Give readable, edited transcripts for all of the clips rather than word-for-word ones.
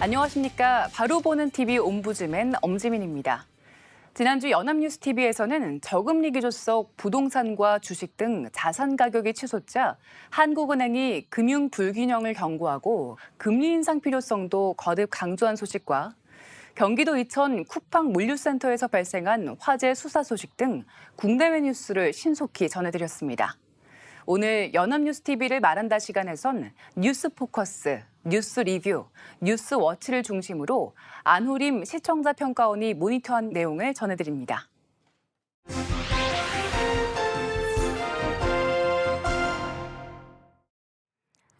안녕하십니까. 바로 보는 TV 옴부즈맨 엄지민입니다. 지난주 연합뉴스TV에서는 저금리 기조 속 부동산과 주식 등 자산 가격이 치솟자 한국은행이 금융 불균형을 경고하고 금리 인상 필요성도 거듭 강조한 소식과 경기도 이천 쿠팡 물류센터에서 발생한 화재 수사 소식 등 국내외 뉴스를 신속히 전해드렸습니다. 오늘 연합뉴스TV를 말한다 시간에선 뉴스 포커스, 뉴스 리뷰, 뉴스 워치를 중심으로 안후림 시청자 평가원이 모니터한 내용을 전해드립니다.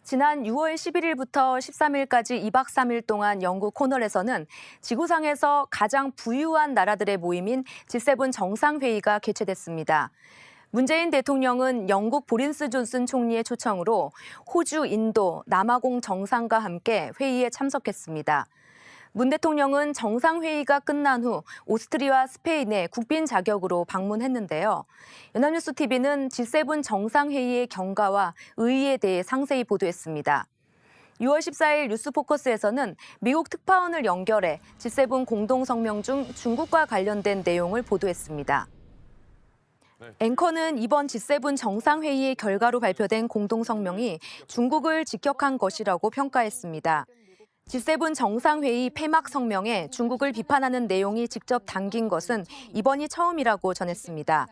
지난 6월 11일부터 13일까지 2박 3일 동안 영국 코널에서는 지구상에서 가장 부유한 나라들의 모임인 G7 정상회의가 개최됐습니다. 문재인 대통령은 영국 보리스 존슨 총리의 초청으로 호주, 인도, 남아공 정상과 함께 회의에 참석했습니다. 문 대통령은 정상회의가 끝난 후 오스트리아와 스페인에 국빈 자격으로 방문했는데요. 연합뉴스TV는 G7 정상회의의 경과와 의의에 대해 상세히 보도했습니다. 6월 14일 뉴스포커스에서는 미국 특파원을 연결해 G7 공동성명 중 중국과 관련된 내용을 보도했습니다. 앵커는 이번 G7 정상회의의 결과로 발표된 공동성명이 중국을 직격한 것이라고 평가했습니다. G7 정상회의 폐막 성명에 중국을 비판하는 내용이 직접 담긴 것은 이번이 처음이라고 전했습니다.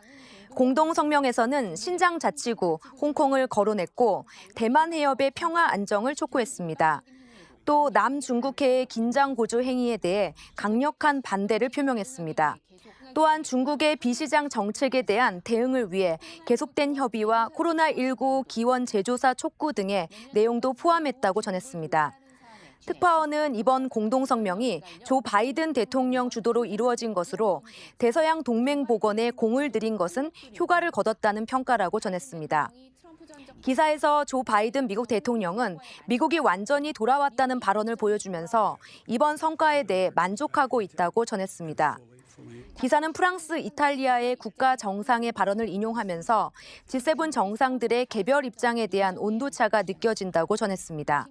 공동성명에서는 신장 자치구, 홍콩을 거론했고 대만 해협의 평화 안정을 촉구했습니다. 또 남중국해의 긴장 고조 행위에 대해 강력한 반대를 표명했습니다. 또한 중국의 비시장 정책에 대한 대응을 위해 계속된 협의와 코로나19 기원 재조사 촉구 등의 내용도 포함했다고 전했습니다. 특파원은 이번 공동성명이 조 바이든 대통령 주도로 이루어진 것으로 대서양 동맹 복원에 공을 들인 것은 효과를 거뒀다는 평가라고 전했습니다. 기사에서 조 바이든 미국 대통령은 미국이 완전히 돌아왔다는 발언을 보여주면서 이번 성과에 대해 만족하고 있다고 전했습니다. 기사는 프랑스, 이탈리아의 국가 정상의 발언을 인용하면서 G7 정상들의 개별 입장에 대한 온도차가 느껴진다고 전했습니다.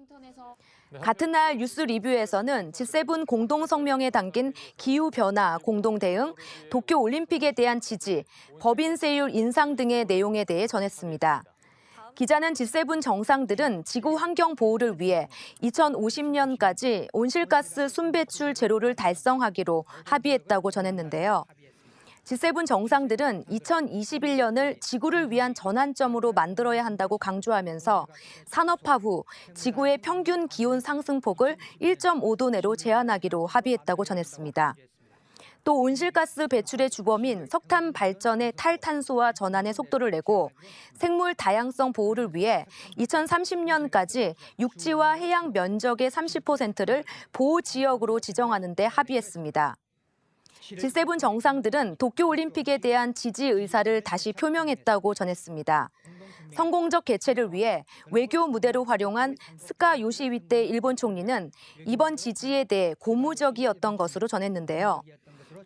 같은 날 뉴스 리뷰에서는 G7 공동성명에 담긴 기후변화 공동대응, 도쿄올림픽에 대한 지지, 법인세율 인상 등의 내용에 대해 전했습니다. 기자는 G7 정상들은 지구 환경 보호를 위해 2050년까지 온실가스 순배출 제로를 달성하기로 합의했다고 전했는데요. G7 정상들은 2021년을 지구를 위한 전환점으로 만들어야 한다고 강조하면서 산업화 후 지구의 평균 기온 상승폭을 1.5도 내로 제한하기로 합의했다고 전했습니다. 또 온실가스 배출의 주범인 석탄 발전의 탈탄소화 전환의 속도를 내고 생물 다양성 보호를 위해 2030년까지 육지와 해양 면적의 30%를 보호지역으로 지정하는 데 합의했습니다. G7 정상들은 도쿄올림픽에 대한 지지 의사를 다시 표명했다고 전했습니다. 성공적 개최를 위해 외교 무대로 활용한 스카 요시히데 일본 총리는 이번 지지에 대해 고무적이었던 것으로 전했는데요.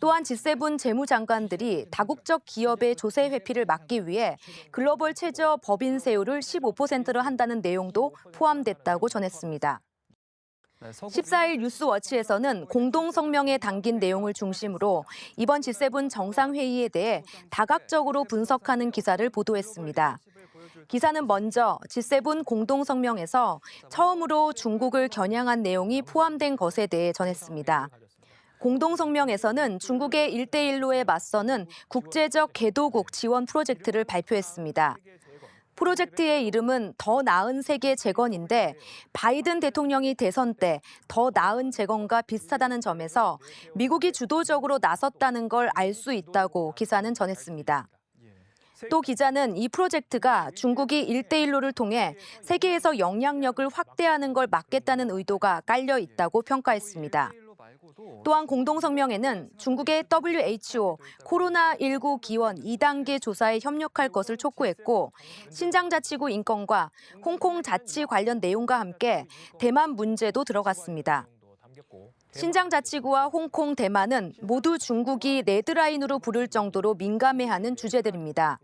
또한 G7 재무장관들이 다국적 기업의 조세 회피를 막기 위해 글로벌 최저 법인세율을 15%로 한다는 내용도 포함됐다고 전했습니다. 14일 뉴스워치에서는 공동성명에 담긴 내용을 중심으로 이번 G7 정상회의에 대해 다각적으로 분석하는 기사를 보도했습니다. 기사는 먼저 G7 공동성명에서 처음으로 중국을 겨냥한 내용이 포함된 것에 대해 전했습니다. 공동성명에서는 중국의 1대1로에 맞서는 국제적 개도국 지원 프로젝트를 발표했습니다. 프로젝트의 이름은 더 나은 세계 재건인데 바이든 대통령이 대선 때 더 나은 재건과 비슷하다는 점에서 미국이 주도적으로 나섰다는 걸 알 수 있다고 기사는 전했습니다. 또 기자는 이 프로젝트가 중국이 1대1로를 통해 세계에서 영향력을 확대하는 걸 막겠다는 의도가 깔려 있다고 평가했습니다. 또한 공동성명에는 중국의 WHO 코로나19 기원 2단계 조사에 협력할 것을 촉구했고 신장자치구 인권과 홍콩 자치 관련 내용과 함께 대만 문제도 들어갔습니다. 신장자치구와 홍콩, 대만은 모두 중국이 레드라인으로 부를 정도로 민감해하는 주제들입니다.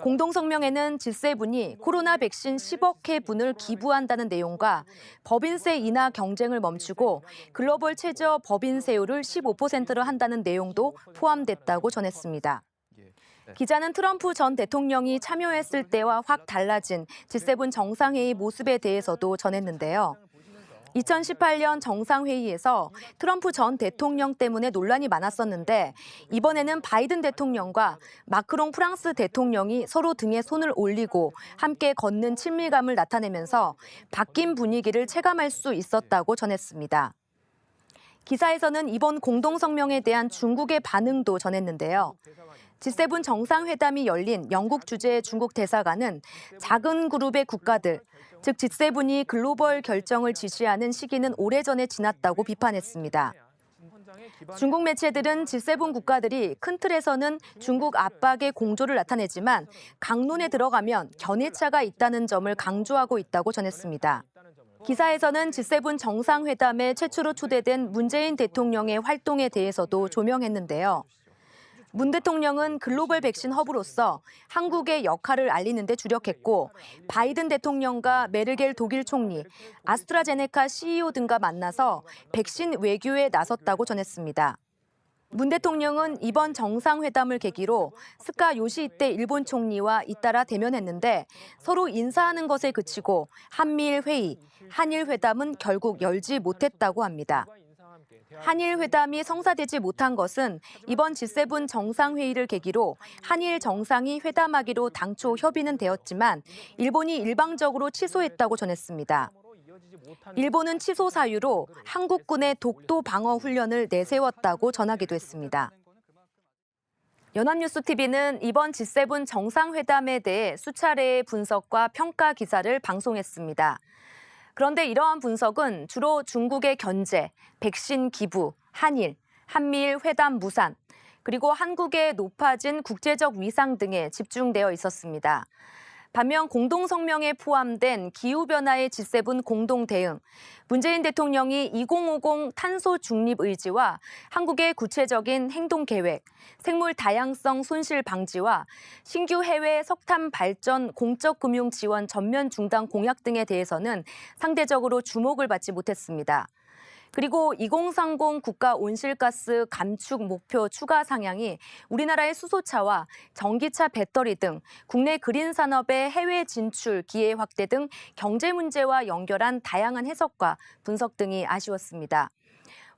공동성명에는 G7이 코로나 백신 10억 회분을 기부한다는 내용과 법인세 인하 경쟁을 멈추고 글로벌 최저 법인세율을 15%로 한다는 내용도 포함됐다고 전했습니다. 기자는 트럼프 전 대통령이 참여했을 때와 확 달라진 G7 정상회의 모습에 대해서도 전했는데요. 2018년 정상회의에서 트럼프 전 대통령 때문에 논란이 많았었는데 이번에는 바이든 대통령과 마크롱 프랑스 대통령이 서로 등에 손을 올리고 함께 걷는 친밀감을 나타내면서 바뀐 분위기를 체감할 수 있었다고 전했습니다. 기사에서는 이번 공동성명에 대한 중국의 반응도 전했는데요. G7 정상회담이 열린 영국 주재 중국 대사관은 작은 그룹의 국가들, 즉 G7이 글로벌 결정을 지시하는 시기는 오래전에 지났다고 비판했습니다. 중국 매체들은 G7 국가들이 큰 틀에서는 중국 압박의 공조를 나타내지만 강론에 들어가면 견해차가 있다는 점을 강조하고 있다고 전했습니다. 기사에서는 G7 정상회담에 최초로 초대된 문재인 대통령의 활동에 대해서도 조명했는데요. 문 대통령은 글로벌 백신 허브로서 한국의 역할을 알리는 데 주력했고 바이든 대통령과 메르겔 독일 총리, 아스트라제네카 CEO 등과 만나서 백신 외교에 나섰다고 전했습니다. 문 대통령은 이번 정상회담을 계기로 스카 요시히데 일본 총리와 잇따라 대면했는데 서로 인사하는 것에 그치고 한미일 회의, 한일 회담은 결국 열지 못했다고 합니다. 한일 회담이 성사되지 못한 것은 이번 G7 정상회의를 계기로 한일 정상이 회담하기로 당초 협의는 되었지만 일본이 일방적으로 취소했다고 전했습니다. 일본은 취소 사유로 한국군의 독도 방어 훈련을 내세웠다고 전하기도 했습니다. 연합뉴스TV는 이번 G7 정상회담에 대해 수차례의 분석과 평가 기사를 방송했습니다. 그런데 이러한 분석은 주로 중국의 견제, 백신 기부, 한일, 한미일 회담 무산, 그리고 한국의 높아진 국제적 위상 등에 집중되어 있었습니다. 반면 공동성명에 포함된 기후변화의 G7 공동대응, 문재인 대통령이 2050 탄소 중립 의지와 한국의 구체적인 행동계획, 생물 다양성 손실 방지와 신규 해외 석탄 발전 공적 금융 지원 전면 중단 공약 등에 대해서는 상대적으로 주목을 받지 못했습니다. 그리고 2030 국가 온실가스 감축 목표 추가 상향이 우리나라의 수소차와 전기차 배터리 등 국내 그린 산업의 해외 진출 기회 확대 등 경제 문제와 연결한 다양한 해석과 분석 등이 아쉬웠습니다.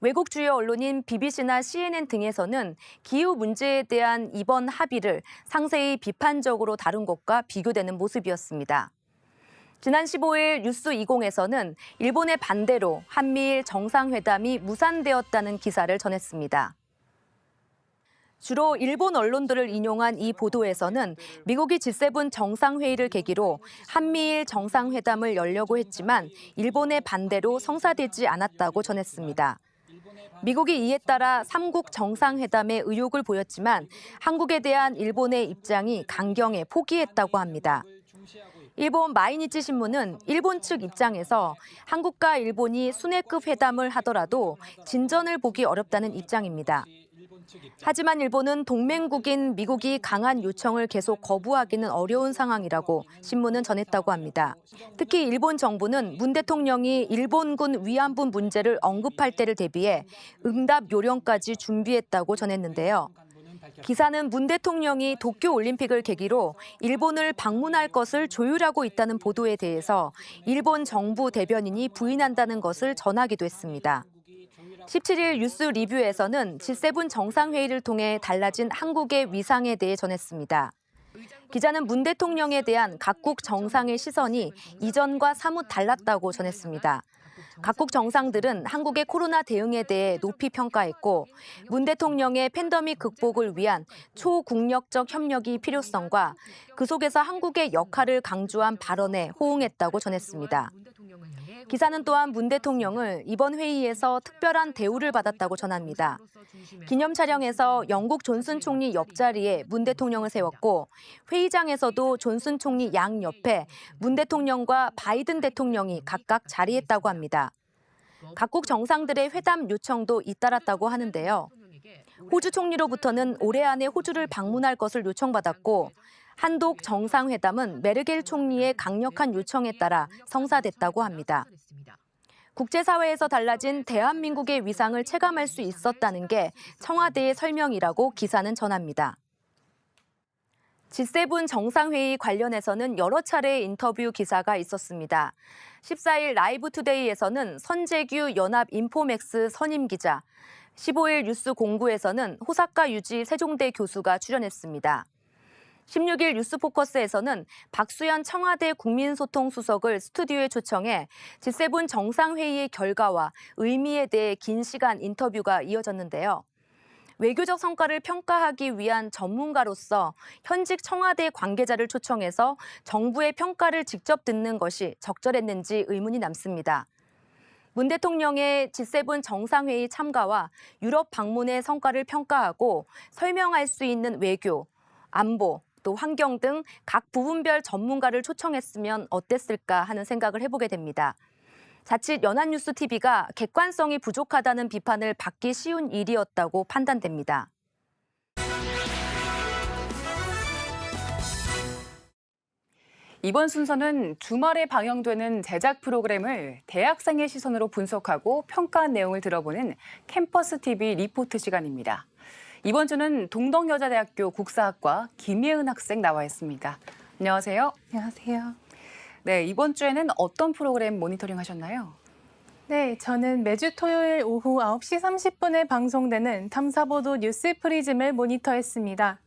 외국 주요 언론인 BBC나 CNN 등에서는 기후 문제에 대한 이번 합의를 상세히 비판적으로 다룬 것과 비교되는 모습이었습니다. 지난 15일 뉴스20에서는 일본의 반대로 한미일 정상회담이 무산되었다는 기사를 전했습니다. 주로 일본 언론들을 인용한 이 보도에서는 미국이 G7 정상회의를 계기로 한미일 정상회담을 열려고 했지만 일본의 반대로 성사되지 않았다고 전했습니다. 미국이 이에 따라 3국 정상회담에 의욕을 보였지만 한국에 대한 일본의 입장이 강경해 포기했다고 합니다. 일본 마이니치 신문은 일본 측 입장에서 한국과 일본이 순회급 회담을 하더라도 진전을 보기 어렵다는 입장입니다. 하지만 일본은 동맹국인 미국이 강한 요청을 계속 거부하기는 어려운 상황이라고 신문은 전했다고 합니다. 특히 일본 정부는 문 대통령이 일본군 위안부 문제를 언급할 때를 대비해 응답 요령까지 준비했다고 전했는데요. 기사는 문 대통령이 도쿄올림픽을 계기로 일본을 방문할 것을 조율하고 있다는 보도에 대해서 일본 정부 대변인이 부인한다는 것을 전하기도 했습니다. 17일 뉴스 리뷰에서는 G7 정상회의를 통해 달라진 한국의 위상에 대해 전했습니다. 기자는 문 대통령에 대한 각국 정상의 시선이 이전과 사뭇 달랐다고 전했습니다. 각국 정상들은 한국의 코로나 대응에 대해 높이 평가했고 문 대통령의 팬데믹 극복을 위한 초국력적 협력이 필요성과 그 속에서 한국의 역할을 강조한 발언에 호응했다고 전했습니다. 기사는 또한 문 대통령을 이번 회의에서 특별한 대우를 받았다고 전합니다. 기념 촬영에서 영국 존슨 총리 옆자리에 문 대통령을 세웠고 회의장에서도 존슨 총리 양 옆에 문 대통령과 바이든 대통령이 각각 자리했다고 합니다. 각국 정상들의 회담 요청도 잇따랐다고 하는데요. 호주 총리로부터는 올해 안에 호주를 방문할 것을 요청받았고 한독 정상회담은 메르겔 총리의 강력한 요청에 따라 성사됐다고 합니다. 국제사회에서 달라진 대한민국의 위상을 체감할 수 있었다는 게 청와대의 설명이라고 기사는 전합니다. G7 정상회의 관련해서는 여러 차례 인터뷰 기사가 있었습니다. 14일 라이브 투데이에서는 선재규 연합 인포맥스 선임 기자, 15일 뉴스 공구에서는 호사카 유지 세종대 교수가 출연했습니다. 16일 뉴스포커스에서는 박수현 청와대 국민소통수석을 스튜디오에 초청해 G7 정상회의의 결과와 의미에 대해 긴 시간 인터뷰가 이어졌는데요. 외교적 성과를 평가하기 위한 전문가로서 현직 청와대 관계자를 초청해서 정부의 평가를 직접 듣는 것이 적절했는지 의문이 남습니다. 문 대통령의 G7 정상회의 참가와 유럽 방문의 성과를 평가하고 설명할 수 있는 외교, 안보, 또 환경 등 각 부분별 전문가를 초청했으면 어땠을까 하는 생각을 해보게 됩니다. 자칫 연합뉴스TV가 객관성이 부족하다는 비판을 받기 쉬운 일이었다고 판단됩니다. 이번 순서는 주말에 방영되는 제작 프로그램을 대학생의 시선으로 분석하고 평가한 내용을 들어보는 캠퍼스 TV 리포트 시간입니다. 이번 주는 동덕여자대학교 국사학과 김예은 학생 나와 있습니다. 안녕하세요. 안녕하세요. 네, 이번 주에는 어떤 프로그램 모니터링 하셨나요? 네, 저는 매주 토요일 오후 9시 30분에 방송되는 탐사보도 뉴스 프리즘을 모니터했습니다.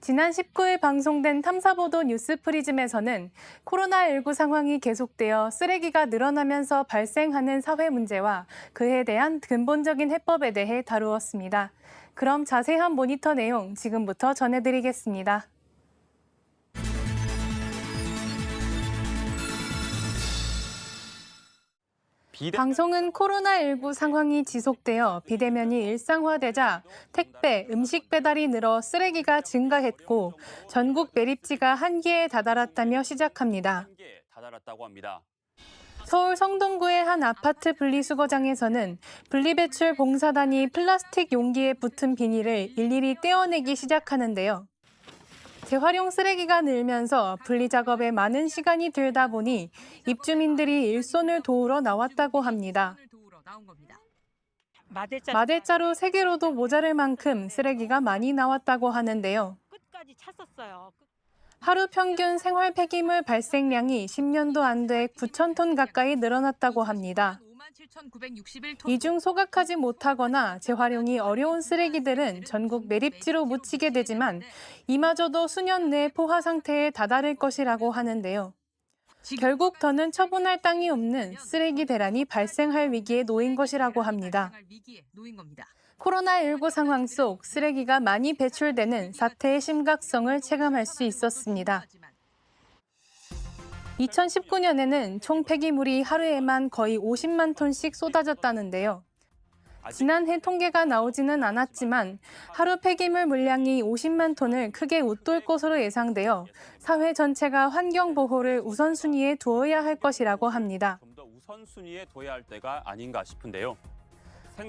지난 19일 방송된 탐사보도 뉴스 프리즘에서는 코로나19 상황이 계속되어 쓰레기가 늘어나면서 발생하는 사회 문제와 그에 대한 근본적인 해법에 대해 다루었습니다. 그럼 자세한 모니터 내용 지금부터 전해드리겠습니다. 방송은 코로나19 상황이 지속되어 비대면이 일상화되자 택배, 음식 배달이 늘어 쓰레기가 증가했고 전국 매립지가 한계에 다다랐다며 시작합니다. 서울 성동구의 한 아파트 분리수거장에서는 분리배출 봉사단이 플라스틱 용기에 붙은 비닐을 일일이 떼어내기 시작하는데요. 재활용 쓰레기가 늘면서 분리 작업에 많은 시간이 들다 보니 입주민들이 일손을 도우러 나왔다고 합니다. 마대자루 3개로도 모자랄 만큼 쓰레기가 많이 나왔다고 하는데요. 끝까지 찼었어요. 하루 평균 생활 폐기물 발생량이 10년도 안 돼 9,000톤 가까이 늘어났다고 합니다. 이 중 소각하지 못하거나 재활용이 어려운 쓰레기들은 전국 매립지로 묻히게 되지만 이마저도 수년 내 포화 상태에 다다를 것이라고 하는데요. 결국 더는 처분할 땅이 없는 쓰레기 대란이 발생할 위기에 놓인 것이라고 합니다. 코로나19 상황 속 쓰레기가 많이 배출되는 사태의 심각성을 체감할 수 있었습니다. 2019년에는 총 폐기물이 하루에만 거의 50만 톤씩 쏟아졌다는데요. 지난해 통계가 나오지는 않았지만 하루 폐기물 물량이 50만 톤을 크게 웃돌 것으로 예상되어 사회 전체가 환경 보호를 우선순위에 두어야 할 것이라고 합니다. 좀 더 우선순위에 둬야 할 때가 아닌가 싶은데요.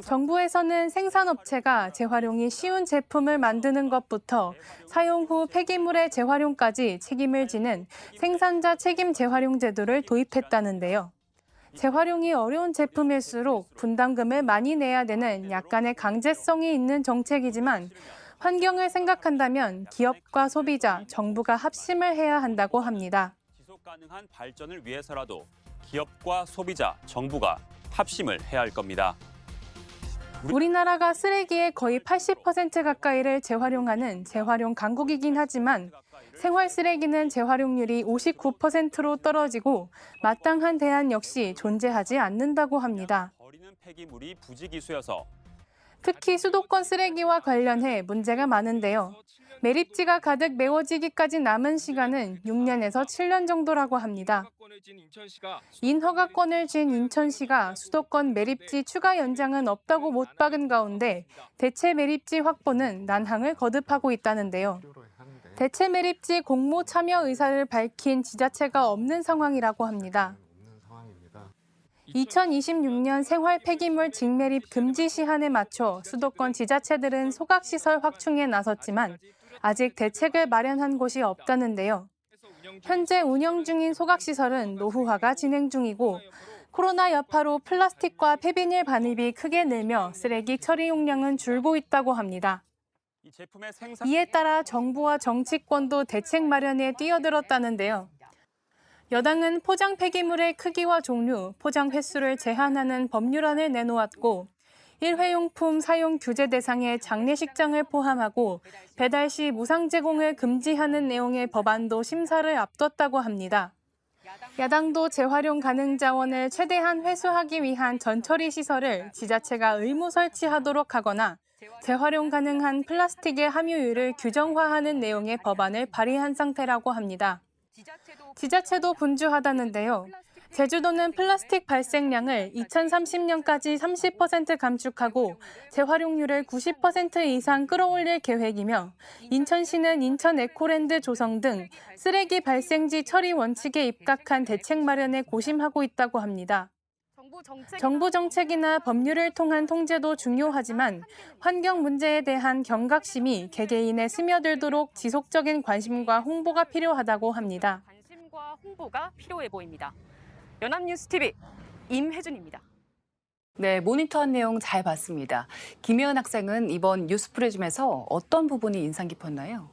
정부에서는 생산업체가 재활용이 쉬운 제품을 만드는 것부터 사용 후 폐기물의 재활용까지 책임을 지는 생산자 책임 재활용 제도를 도입했다는데요. 재활용이 어려운 제품일수록 분담금을 많이 내야 되는 약간의 강제성이 있는 정책이지만 환경을 생각한다면 기업과 소비자, 정부가 합심을 해야 한다고 합니다. 지속 가능한 발전을 위해서라도 기업과 소비자, 정부가 합심을 해야 할 겁니다. 우리나라가 쓰레기의 거의 80% 가까이를 재활용하는 재활용 강국이긴 하지만 생활 쓰레기는 재활용률이 59%로 떨어지고 마땅한 대안 역시 존재하지 않는다고 합니다. 버리는 폐기물이 부지기수여서 특히 수도권 쓰레기와 관련해 문제가 많은데요. 매립지가 가득 메워지기까지 남은 시간은 6년에서 7년 정도라고 합니다. 인허가권을 쥔 인천시가 수도권 매립지 추가 연장은 없다고 못 박은 가운데 대체 매립지 확보는 난항을 거듭하고 있다는데요. 대체 매립지 공모 참여 의사를 밝힌 지자체가 없는 상황이라고 합니다. 2026년 생활 폐기물 직매립 금지 시한에 맞춰 수도권 지자체들은 소각시설 확충에 나섰지만 아직 대책을 마련한 곳이 없다는데요. 현재 운영 중인 소각시설은 노후화가 진행 중이고 코로나 여파로 플라스틱과 폐비닐 반입이 크게 늘며 쓰레기 처리 용량은 줄고 있다고 합니다. 이 제품의 생산 이에 따라 정부와 정치권도 대책 마련에 뛰어들었다는데요. 여당은 포장 폐기물의 크기와 종류, 포장 횟수를 제한하는 법률안을 내놓았고 일회용품 사용 규제 대상에 장례식장을 포함하고 배달 시 무상 제공을 금지하는 내용의 법안도 심사를 앞뒀다고 합니다. 야당도 재활용 가능 자원을 최대한 회수하기 위한 전처리 시설을 지자체가 의무 설치하도록 하거나 재활용 가능한 플라스틱의 함유율을 규정화하는 내용의 법안을 발의한 상태라고 합니다. 지자체도 분주하다는데요. 제주도는 플라스틱 발생량을 2030년까지 30% 감축하고 재활용률을 90% 이상 끌어올릴 계획이며 인천시는 인천 에코랜드 조성 등 쓰레기 발생지 처리 원칙에 입각한 대책 마련에 고심하고 있다고 합니다. 정부 정책이나 법률을 통한 통제도 중요하지만 환경 문제에 대한 경각심이 개개인에 스며들도록 지속적인 관심과 홍보가 필요하다고 합니다. 관심과 홍보가 필요해 보입니다. 연합뉴스TV 임혜준입니다. 네, 모니터한 내용 잘 봤습니다. 김혜은 학생은 이번 뉴스프리즘에서 어떤 부분이 인상 깊었나요?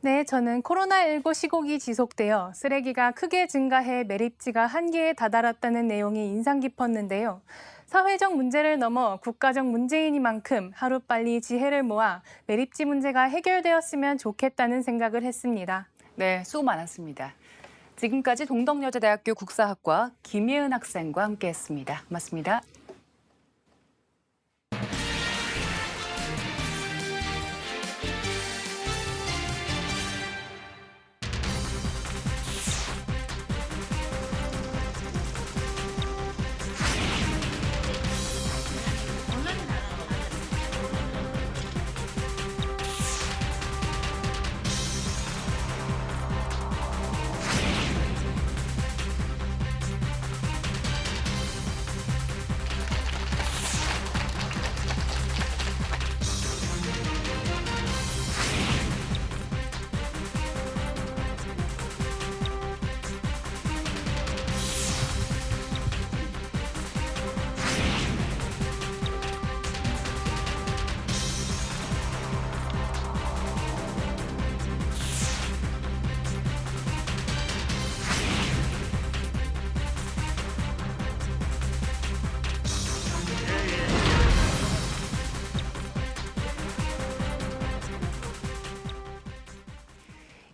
네, 저는 코로나19 시국이 지속되어 쓰레기가 크게 증가해 매립지가 한계에 다다랐다는 내용이 인상 깊었는데요. 사회적 문제를 넘어 국가적 문제이니만큼 하루빨리 지혜를 모아 매립지 문제가 해결되었으면 좋겠다는 생각을 했습니다. 네, 수고 많았습니다. 지금까지 동덕여자대학교 국사학과 김예은 학생과 함께했습니다. 고맙습니다.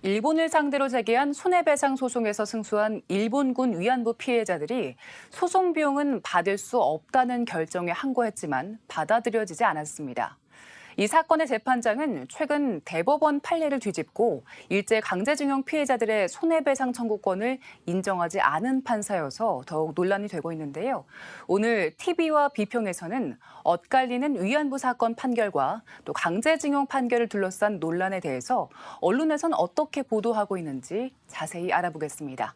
일본을 상대로 제기한 손해배상 소송에서 승소한 일본군 위안부 피해자들이 소송 비용은 받을 수 없다는 결정에 항거했지만 받아들여지지 않았습니다. 이 사건의 재판장은 최근 대법원 판례를 뒤집고 일제 강제징용 피해자들의 손해배상 청구권을 인정하지 않은 판사여서 더욱 논란이 되고 있는데요. 오늘 TV와 비평에서는 엇갈리는 위안부 사건 판결과 또 강제징용 판결을 둘러싼 논란에 대해서 언론에선 어떻게 보도하고 있는지 자세히 알아보겠습니다.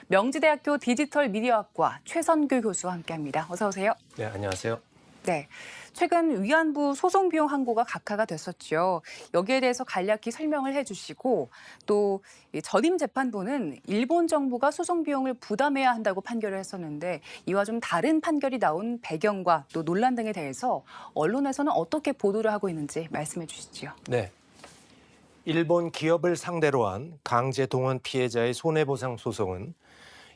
명지대학교 디지털 미디어학과 최선규 교수와 함께합니다. 어서 오세요. 네, 안녕하세요. 네, 최근 위안부 소송 비용 항고가 각하가 됐었죠. 여기에 대해서 간략히 설명을 해주시고 또 전임 재판부는 일본 정부가 소송 비용을 부담해야 한다고 판결을 했었는데 이와 좀 다른 판결이 나온 배경과 또 논란 등에 대해서 언론에서는 어떻게 보도를 하고 있는지 말씀해 주시죠. 네, 일본 기업을 상대로 한 강제 동원 피해자의 손해보상 소송은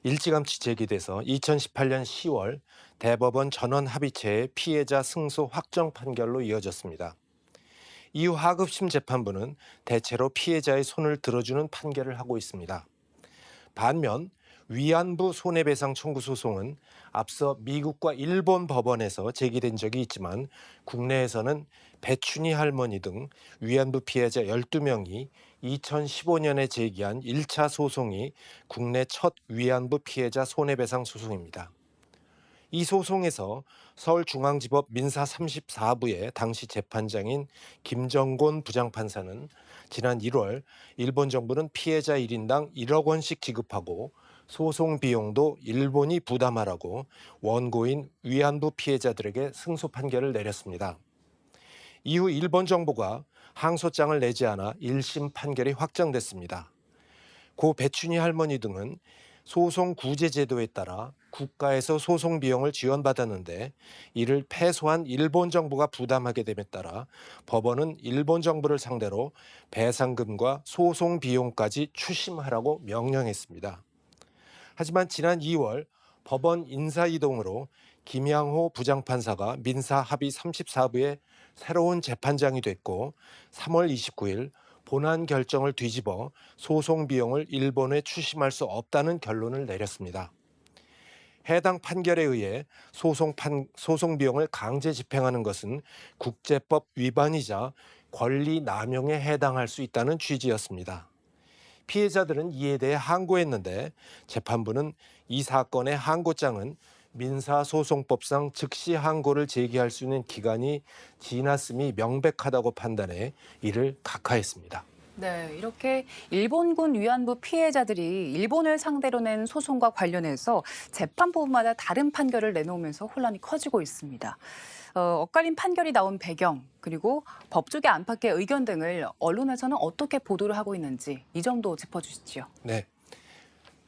일찌감치 제기돼서 2018년 10월 대법원 전원 합의체의 피해자 승소 확정 판결로 이어졌습니다. 이후 하급심 재판부는 대체로 피해자의 손을 들어주는 판결을 하고 있습니다. 반면 위안부 손해배상 청구 소송은 앞서 미국과 일본 법원에서 제기된 적이 있지만 국내에서는 배춘희 할머니 등 위안부 피해자 12명이 2015년에 제기한 1차 소송이 국내 첫 위안부 피해자 손해배상 소송입니다. 이 소송에서 서울중앙지법 민사 34부의 당시 재판장인 김정곤 부장판사는 지난 1월 일본 정부는 피해자 1인당 1억 원씩 지급하고 소송 비용도 일본이 부담하라고 원고인 위안부 피해자들에게 승소 판결을 내렸습니다. 이후 일본 정부가 항소장을 내지 않아 1심 판결이 확정됐습니다. 고 배춘희 할머니 등은 소송 구제 제도에 따라 국가에서 소송 비용을 지원받았는데 이를 패소한 일본 정부가 부담하게 됨에 따라 법원은 일본 정부를 상대로 배상금과 소송 비용까지 추심하라고 명령했습니다. 하지만 지난 2월 법원 인사이동으로 김양호 부장판사가 민사 합의 34부의 새로운 재판장이 됐고 3월 29일 본안 결정을 뒤집어 소송 비용을 일본에 추심할 수 없다는 결론을 내렸습니다. 해당 판결에 의해 소송 비용을 강제 집행하는 것은 국제법 위반이자 권리 남용에 해당할 수 있다는 취지였습니다. 피해자들은 이에 대해 항고했는데 재판부는 이 사건의 항고장은 민사소송법상 즉시 항고를 제기할 수 있는 기간이 지났음이 명백하다고 판단해 이를 각하했습니다. 네, 이렇게 일본군 위안부 피해자들이 일본을 상대로 낸 소송과 관련해서 재판부마다 다른 판결을 내놓으면서 혼란이 커지고 있습니다. 엇갈린 판결이 나온 배경, 그리고 법조계 안팎의 의견 등을 언론에서는 어떻게 보도를 하고 있는지 이 점도 짚어주시죠. 네.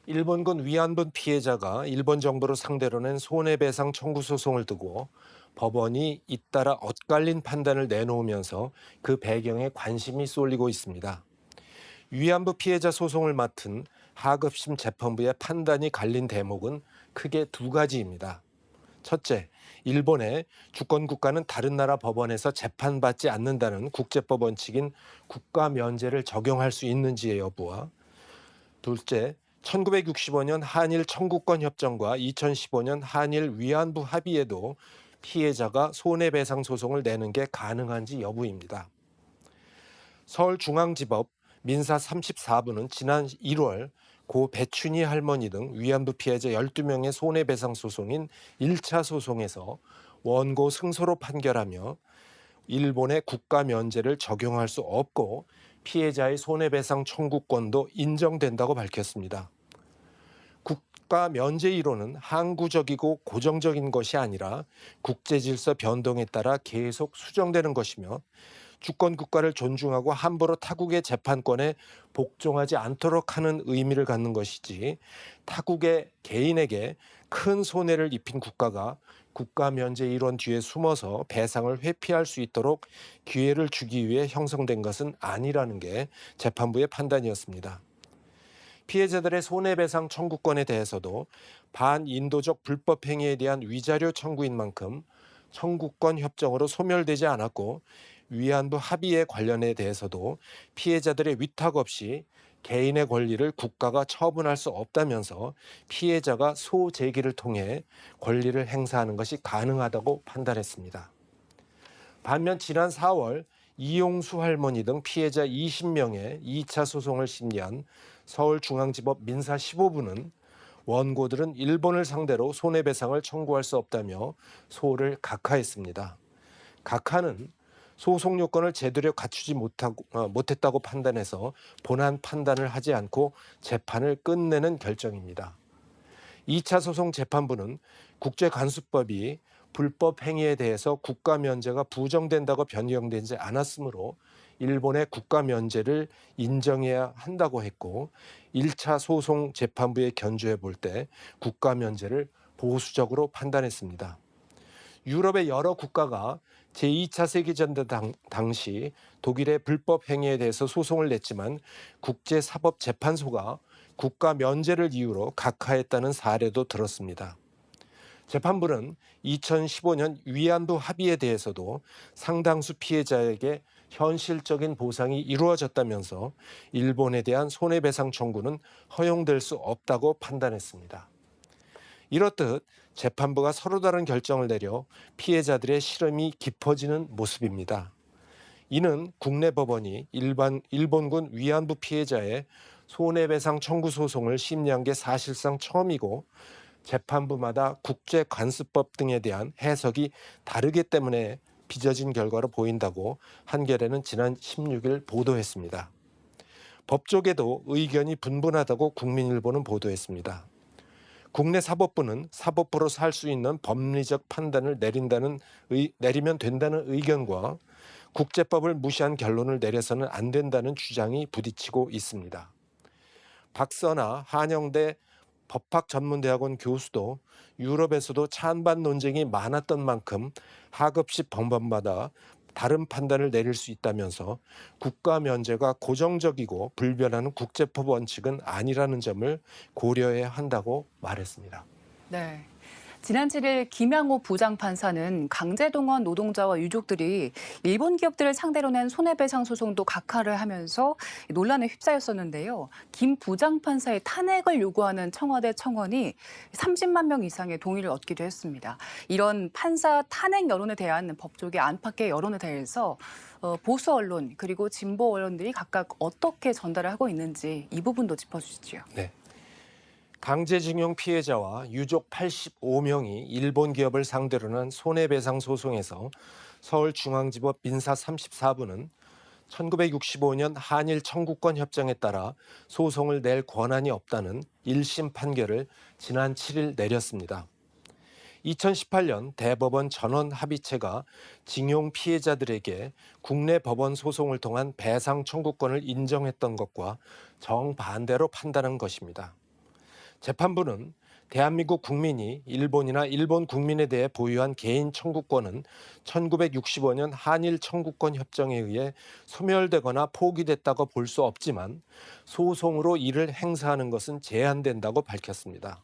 일본군 위안부 피해자가 일본 정부를 상대로 낸 손해배상 청구 소송을 두고 법원이 잇따라 엇갈린 판단을 내놓으면서 그 배경에 관심이 쏠리고 있습니다. 위안부 피해자 소송을 맡은 하급심 재판부의 판단이 갈린 대목은 크게 두 가지입니다. 첫째, 일본의 주권국가는 다른 나라 법원에서 재판받지 않는다는 국제법 원칙인 국가 면제를 적용할 수 있는지의 여부와 둘째, 1965년 한일 청구권 협정과 2015년 한일 위안부 합의에도 피해자가 손해배상 소송을 내는 게 가능한지 여부입니다. 서울중앙지법 민사 34부는 지난 1월 고 배춘희 할머니 등 위안부 피해자 12명의 손해배상 소송인 1차 소송에서 원고 승소로 판결하며 일본의 국가 면제를 적용할 수 없고 피해자의 손해배상 청구권도 인정된다고 밝혔습니다. 국가 면제 이론은 항구적이고 고정적인 것이 아니라 국제질서 변동에 따라 계속 수정되는 것이며 주권 국가를 존중하고 함부로 타국의 재판권에 복종하지 않도록 하는 의미를 갖는 것이지 타국의 개인에게 큰 손해를 입힌 국가가 국가 면제 이론 뒤에 숨어서 배상을 회피할 수 있도록 기회를 주기 위해 형성된 것은 아니라는 게 재판부의 판단이었습니다. 피해자들의 손해배상 청구권에 대해서도 반인도적 불법 행위에 대한 위자료 청구인 만큼 청구권 협정으로 소멸되지 않았고 위안부 합의에 관련에 대해서도 피해자들의 위탁 없이 개인의 권리를 국가가 처분할 수 없다면서 피해자가 소제기를 통해 권리를 행사하는 것이 가능하다고 판단했습니다. 반면 지난 4월 이용수 할머니 등 피해자 20명의 2차 소송을 심리한 서울중앙지법 민사 15부는 원고들은 일본을 상대로 손해배상을 청구할 수 없다며 소를 각하했습니다. 각하는 소송 요건을 제대로 갖추지 못했다고 판단해서 본안 판단을 하지 않고 재판을 끝내는 결정입니다. 2차 소송 재판부는 국제간수법이 불법 행위에 대해서 국가 면제가 부정된다고 변경되지 않았으므로 일본의 국가 면제를 인정해야 한다고 했고 1차 소송 재판부에 견주해 볼 때 국가 면제를 보수적으로 판단했습니다. 유럽의 여러 국가가 제2차 세계대전 당시 독일의 불법 행위에 대해서 소송을 냈지만 국제사법재판소가 국가 면제를 이유로 각하했다는 사례도 들었습니다. 재판부는 2015년 위안부 합의에 대해서도 상당수 피해자에게 현실적인 보상이 이루어졌다면서 일본에 대한 손해배상 청구는 허용될 수 없다고 판단했습니다. 이렇듯 재판부가 서로 다른 결정을 내려 피해자들의 시름이 깊어지는 모습입니다. 이는 국내 법원이 일본군 위안부 피해자의 손해배상 청구 소송을 심리한 게 사실상 처음이고 재판부마다 국제관습법 등에 대한 해석이 다르기 때문에 빚어진 결과로 보인다고 한겨레는 지난 16일 보도했습니다. 법조계도 의견이 분분하다고 국민일보는 보도했습니다. 국내 사법부는 사법부로서 할 수 있는 법리적 판단을 내리면 된다는 의견과 국제법을 무시한 결론을 내려서는 안 된다는 주장이 부딪히고 있습니다. 박선아 한영대 법학전문대학원 교수도 유럽에서도 찬반 논쟁이 많았던 만큼 하급식 법원마다 다른 판단을 내릴 수 있다면서 국가 면제가 고정적이고 불변하는 국제법 원칙은 아니라는 점을 고려해야 한다고 말했습니다. 네. 지난 7일 김양호 부장판사는 강제동원 노동자와 유족들이 일본 기업들을 상대로 낸 손해배상 소송도 각하를 하면서 논란에 휩싸였었는데요. 김 부장판사의 탄핵을 요구하는 청와대 청원이 30만 명 이상의 동의를 얻기도 했습니다. 이런 판사 탄핵 여론에 대한 법조계 안팎의 여론에 대해서 보수 언론 그리고 진보 언론들이 각각 어떻게 전달을 하고 있는지 이 부분도 짚어주시죠. 네. 강제징용 피해자와 유족 85명이 일본 기업을 상대로 낸 손해배상 소송에서 서울중앙지법 민사 34부는 1965년 한일 청구권 협정에 따라 소송을 낼 권한이 없다는 1심 판결을 지난 7일 내렸습니다. 2018년 대법원 전원 합의체가 징용 피해자들에게 국내 법원 소송을 통한 배상 청구권을 인정했던 것과 정반대로 판단한 것입니다. 재판부는 대한민국 국민이 일본이나 일본 국민에 대해 보유한 개인 청구권은 1965년 한일 청구권 협정에 의해 소멸되거나 포기됐다고 볼 수 없지만 소송으로 이를 행사하는 것은 제한된다고 밝혔습니다.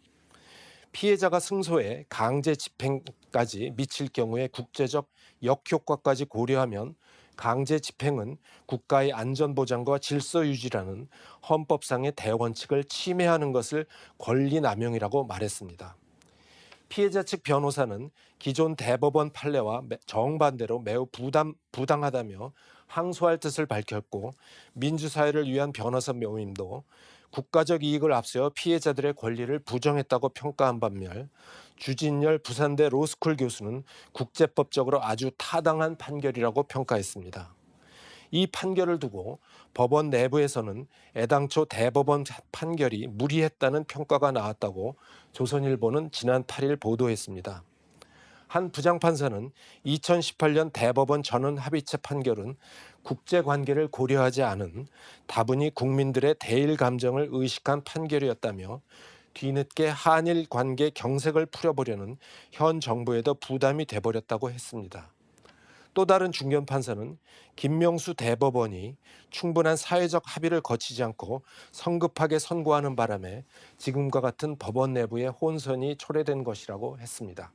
피해자가 승소해 강제 집행까지 미칠 경우에 국제적 역효과까지 고려하면 강제 집행은 국가의 안전보장과 질서 유지라는 헌법상의 대원칙을 침해하는 것을 권리남용이라고 말했습니다. 피해자 측 변호사는 기존 대법원 판례와 정반대로 매우 부당하다며 항소할 뜻을 밝혔고 민주사회를 위한 변호사 모임도 국가적 이익을 앞세워 피해자들의 권리를 부정했다고 평가한 반면 주진열 부산대 로스쿨 교수는 국제법적으로 아주 타당한 판결이라고 평가했습니다. 이 판결을 두고 법원 내부에서는 애당초 대법원 판결이 무리했다는 평가가 나왔다고 조선일보는 지난 8일 보도했습니다. 한 부장판사는 2018년 대법원 전원 합의체 판결은 국제관계를 고려하지 않은 다분히 국민들의 대일 감정을 의식한 판결이었다며 뒤늦게 한일 관계 경색을 풀어보려는 현 정부에도 부담이 돼버렸다고 했습니다. 또 다른 중견 판사는 김명수 대법원이 충분한 사회적 합의를 거치지 않고 성급하게 선고하는 바람에 지금과 같은 법원 내부의 혼선이 초래된 것이라고 했습니다.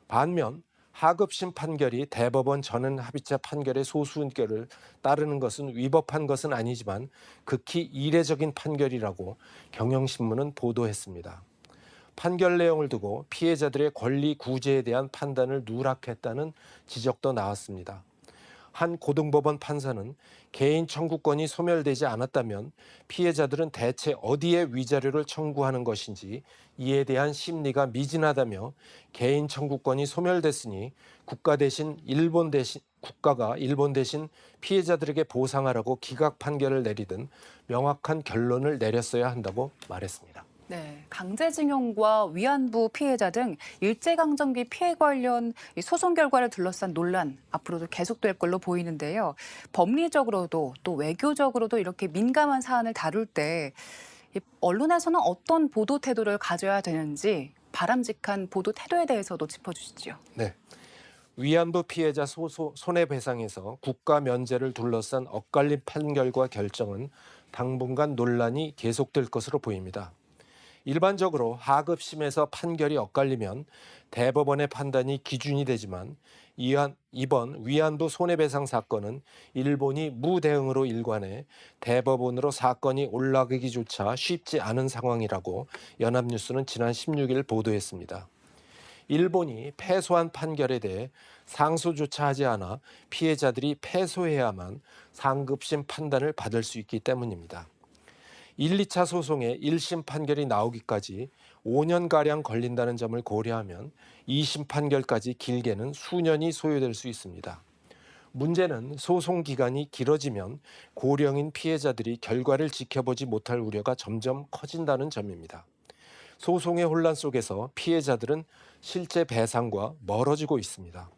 반면 하급심 판결이 대법원 전원 합의체 판결의 소수 의견을 따르는 것은 위법한 것은 아니지만 극히 이례적인 판결이라고 경향신문은 보도했습니다. 판결 내용을 두고 피해자들의 권리 구제에 대한 판단을 누락했다는 지적도 나왔습니다. 한 고등법원 판사는 개인 청구권이 소멸되지 않았다면 피해자들은 대체 어디에 위자료를 청구하는 것인지 이에 대한 심리가 미진하다며 개인 청구권이 소멸됐으니 국가가 일본 대신 피해자들에게 보상하라고 기각 판결을 내리든 명확한 결론을 내렸어야 한다고 말했습니다. 네, 강제징용과 위안부 피해자 등 일제강점기 피해 관련 소송 결과를 둘러싼 논란 앞으로도 계속될 걸로 보이는데요. 법리적으로도 또 외교적으로도 이렇게 민감한 사안을 다룰 때 언론에서는 어떤 보도 태도를 가져야 되는지 바람직한 보도 태도에 대해서도 짚어주시죠. 네. 위안부 피해자 손해배상에서 국가 면제를 둘러싼 엇갈린 판결과 결정은 당분간 논란이 계속될 것으로 보입니다. 일반적으로 하급심에서 판결이 엇갈리면 대법원의 판단이 기준이 되지만 이번 위안부 손해배상 사건은 일본이 무대응으로 일관해 대법원으로 사건이 올라가기조차 쉽지 않은 상황이라고 연합뉴스는 지난 16일 보도했습니다. 일본이 패소한 판결에 대해 상소조차 하지 않아 피해자들이 패소해야만 상급심 판단을 받을 수 있기 때문입니다. 1, 2차 소송의 1심 판결이 나오기까지 5년가량 걸린다는 점을 고려하면 2심 판결까지 길게는 수년이 소요될 수 있습니다. 문제는 소송 기간이 길어지면 고령인 피해자들이 결과를 지켜보지 못할 우려가 점점 커진다는 점입니다. 소송의 혼란 속에서 피해자들은 실제 배상과 멀어지고 있습니다.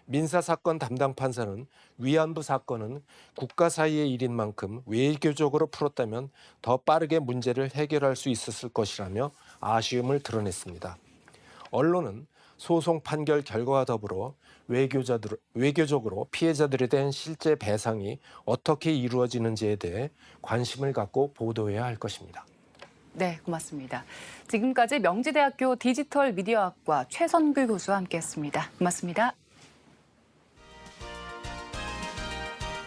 민사사건 담당 판사는 위안부 사건은 국가 사이의 일인 만큼 외교적으로 풀었다면 더 빠르게 문제를 해결할 수 있었을 것이라며 아쉬움을 드러냈습니다. 언론은 소송 판결 결과와 더불어 외교적으로 피해자들에 대한 실제 배상이 어떻게 이루어지는지에 대해 관심을 갖고 보도해야 할 것입니다. 네, 고맙습니다. 지금까지 명지대학교 디지털 미디어학과 최선규 교수와 함께했습니다. 고맙습니다.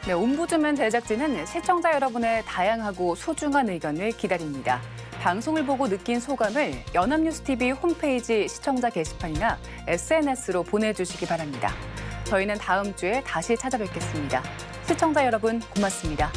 네, 옴부즈맨 제작진은 시청자 여러분의 다양하고 소중한 의견을 기다립니다. 방송을 보고 느낀 소감을 연합뉴스TV 홈페이지 시청자 게시판이나 SNS로 보내주시기 바랍니다. 저희는 다음 주에 다시 찾아뵙겠습니다. 시청자 여러분 고맙습니다.